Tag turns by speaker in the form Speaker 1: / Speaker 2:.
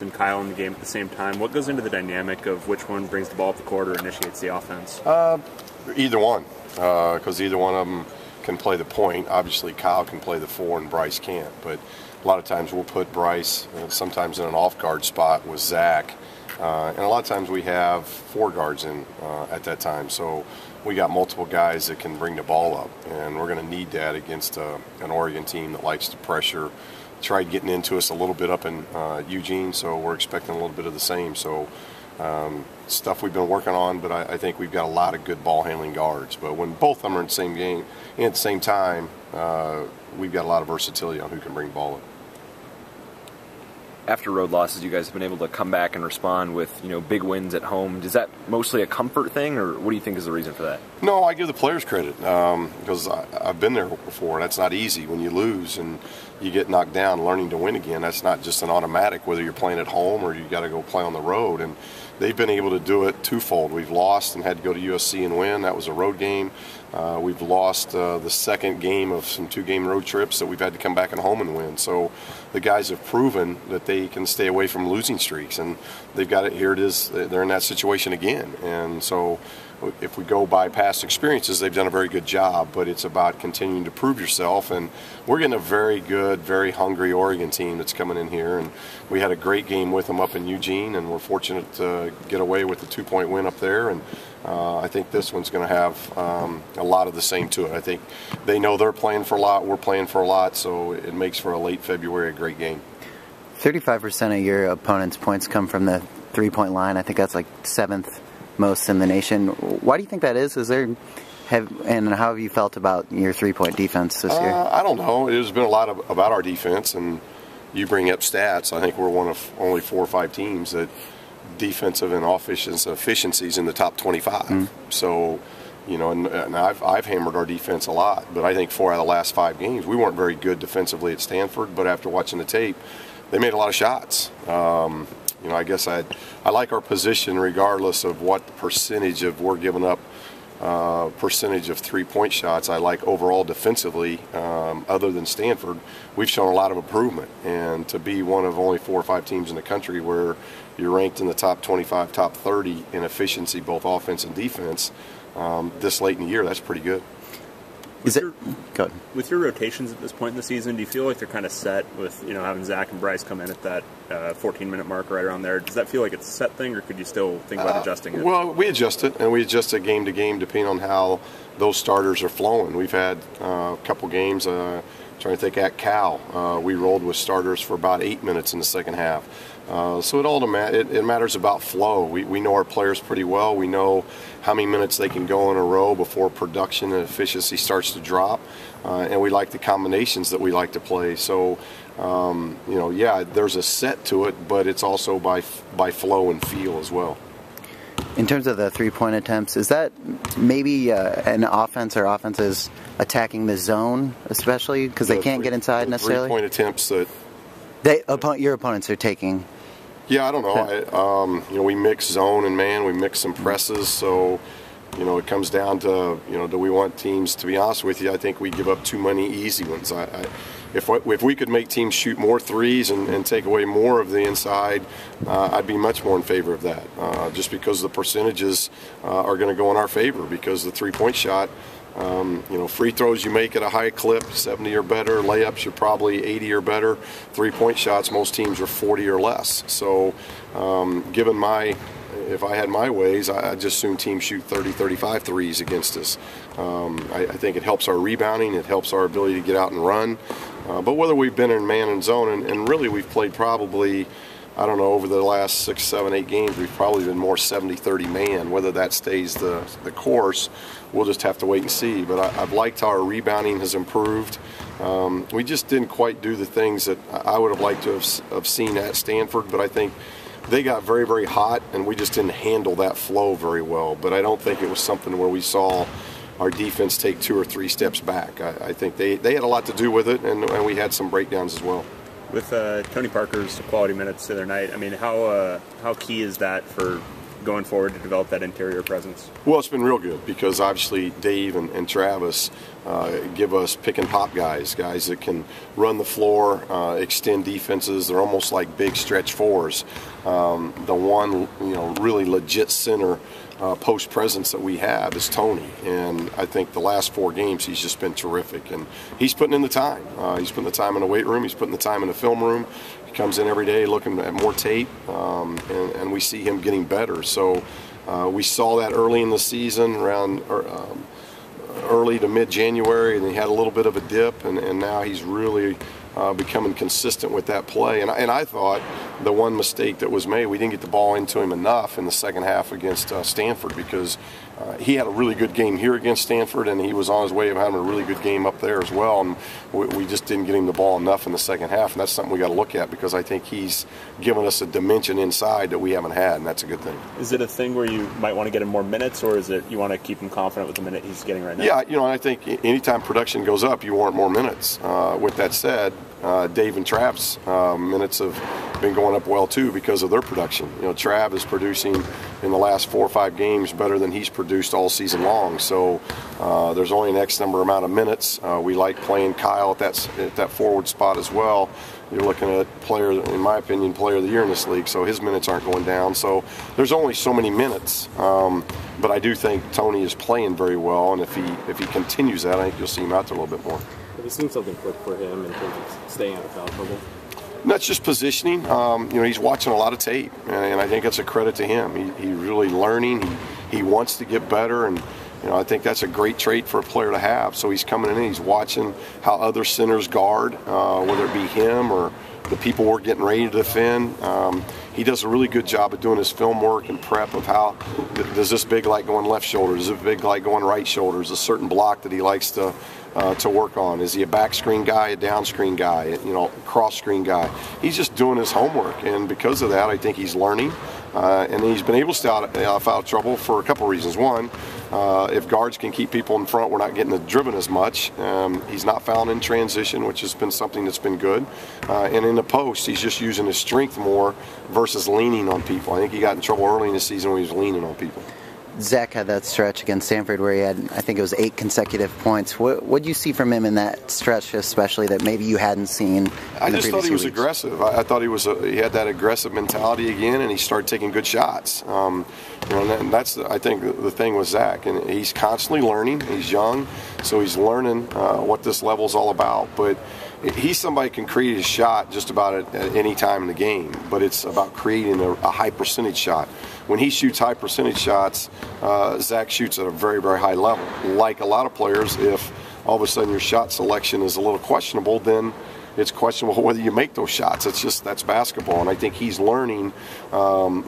Speaker 1: and Kyle in the game at the same time. What goes into the dynamic of which one brings the ball up the court or initiates the offense?
Speaker 2: Either one, because either one of them can play the point. Obviously, Kyle can play the 4 and Bryce can't. But a lot of times we'll put Bryce sometimes in an off-guard spot with Zach. And a lot of times we have 4 guards in at that time. So we got multiple guys that can bring the ball up. And we're going to need that against an Oregon team that likes to pressure. Tried getting into us a little bit up in Eugene, so we're expecting a little bit of the same. So stuff we've been working on, but I think we've got a lot of good ball handling guards. But when both of them are in the same game and at the same time, we've got a lot of versatility on who can bring the ball up.
Speaker 3: After road losses, you guys have been able to come back and respond with, big wins at home. Is that mostly a comfort thing, or what do you think is the reason for that?
Speaker 2: No, I give the players credit because I've been there before. That's not easy when you lose and you get knocked down. Learning to win again, that's not just an automatic whether you're playing at home or you got to go play on the road. And they've been able to do it twofold. We've lost and had to go to USC and win. That was a road game. We've lost the second game of some 2-game road trips that we've had to come back and home and win. So the guys have proven that they can stay away from losing streaks, and they've got it. Here it is. They're in that situation again. And so if we go by past experiences, they've done a very good job, but it's about continuing to prove yourself. And we're getting a very good, very hungry Oregon team that's coming in here, and we had a great game with them up in Eugene, and we're fortunate to get away with a 2-point win up there. And I think this one's going to have a lot of the same to it. I think they know they're playing for a lot, we're playing for a lot, so it makes for a late February a great game.
Speaker 4: 35% of your opponent's points come from the 3-point line. I think that's like 7th most in the nation. Why do you think that is? And how have you felt about your 3-point defense this year?
Speaker 2: I don't know. There's been a lot about our defense, and you bring up stats. I think we're one of only 4 or 5 teams that defensive and offensive efficiencies in the top 25. So, and I've hammered our defense a lot, but I think 4 out of the last 5 games, we weren't very good defensively at Stanford, but after watching the tape, they made a lot of shots. I guess I like our position regardless of what percentage of we're giving up, percentage of 3-point shots. I like overall defensively, other than Stanford, we've shown a lot of improvement. And to be one of only 4 or 5 teams in the country where you're ranked in the top 25, top 30 in efficiency, both offense and defense, this late in the year, that's pretty good.
Speaker 1: With your rotations at this point in the season, do you feel like they're kind of set with having Zach and Bryce come in at that 14-minute mark right around there? Does that feel like it's a set thing, or could you still think about adjusting it?
Speaker 2: Well, we adjust it, and we adjust it game to game depending on how those starters are flowing. We've had a couple games, trying to think, at Cal, we rolled with starters for about 8 minutes in the second half. So it matters about flow. We know our players pretty well. We know how many minutes they can go in a row before production and efficiency starts to drop, and we like the combinations that we like to play. So, there's a set to it, but it's also by flow and feel as well.
Speaker 4: In terms of the 3-point attempts, is that maybe an offense or offenses attacking the zone, especially because they can't get inside necessarily?
Speaker 2: 3-point attempts that
Speaker 4: your opponents are taking.
Speaker 2: Yeah, I don't know. We mix zone and man. We mix some presses, so it comes down to do we want teams? To be honest with you, I think we give up too many easy ones. If we could make teams shoot more threes and take away more of the inside, I'd be much more in favor of that. Just because the percentages are going to go in our favor, because the 3-point shot. Free throws you make at a high clip, 70 or better. Layups, you're probably 80 or better. 3-point shots, most teams are 40 or less. So, if I had my ways, I'd just assume teams shoot 30, 35 threes against us. I think it helps our rebounding. It helps our ability to get out and run. But whether we've been in man and zone, and really we've played probably, I don't know, over the last 6, 7, 8 games, we've probably been more 70-30 man. Whether that stays the course, we'll just have to wait and see. But I've liked how our rebounding has improved. We just didn't quite do the things that I would have liked to have seen at Stanford, but I think they got very, very hot, and we just didn't handle that flow very well. But I don't think it was something where we saw our defense take 2 or 3 steps back. I think they had a lot to do with it, and we had some breakdowns as well.
Speaker 1: With Tony Parker's quality minutes the other night, I mean, how key is that for going forward to develop that interior presence?
Speaker 2: Well, it's been real good because obviously Dave and Travis give us pick and pop guys that can run the floor, extend defenses. They're almost like big stretch fours. The one really legit center post presence that we have is Tony, and I think the last 4 games he's just been terrific, and he's putting in the time. He's putting the time in the weight room. He's putting the time in the film room. He comes in every day looking at more tape, and we see him getting better. So we saw that early in the season, around early to mid-January, and he had a little bit of a dip, and now he's really becoming consistent with that play. And I thought the one mistake that was made, we didn't get the ball into him enough in the second half against Stanford, because he had a really good game here against Stanford, and he was on his way of having a really good game up there as well. And we just didn't get him the ball enough in the second half, and that's something we got to look at, because I think he's given us a dimension inside that we haven't had, and that's a good thing.
Speaker 1: Is it a thing where you might want to get him more minutes, or is it you want to keep him confident with the minute he's getting right now?
Speaker 2: Yeah, and I think anytime production goes up, you want more minutes. With that said, Dave and Trav's minutes have been going up well too because of their production. Trav is producing in the last 4 or 5 games better than he's produced all season long. So there's only an X number amount of minutes. We like playing Kyle at that forward spot as well. You're looking at player, in my opinion, player of the year in this league, so his minutes aren't going down. So there's only so many minutes. But I do think Tony is playing very well, and if he continues that, I think you'll see him out there a little bit more.
Speaker 5: Have you seen something click for him in terms of staying out of foul trouble?
Speaker 2: That's just positioning. He's watching a lot of tape, and I think that's a credit to him. He's really learning. He wants to get better, and I think that's a great trait for a player to have. So he's coming in and he's watching how other centers guard, whether it be him or the people we're getting ready to defend. He does a really good job of doing his film work and prep of how does this big like going left shoulder, does this big like going right shoulder, is a certain block that he likes to work on. Is he a back screen guy, a down screen guy, cross screen guy? He's just doing his homework, and because of that, I think he's learning. And he's been able to stay out of foul trouble for a couple of reasons. One, if guards can keep people in front, we're not getting the driven as much. He's not fouling in transition, which has been something that's been good. And in the post, he's just using his strength more versus leaning on people. I think he got in trouble early in the season when he was leaning on people.
Speaker 4: Zach had that stretch against Stanford where he had, I think it was 8 consecutive points. What did you see from him in that stretch, especially that maybe you hadn't seen?
Speaker 2: I just thought he was aggressive. I thought he had that aggressive mentality again, and he started taking good shots. And that's I think the thing with Zach, and he's constantly learning. He's young, so he's learning what this level is all about. But he's somebody who can create a shot just about at any time in the game, but it's about creating a high percentage shot. When he shoots high percentage shots, Zach shoots at a very, very high level. Like a lot of players, if all of a sudden your shot selection is a little questionable, then it's questionable whether you make those shots. That's basketball, and I think he's learning, one,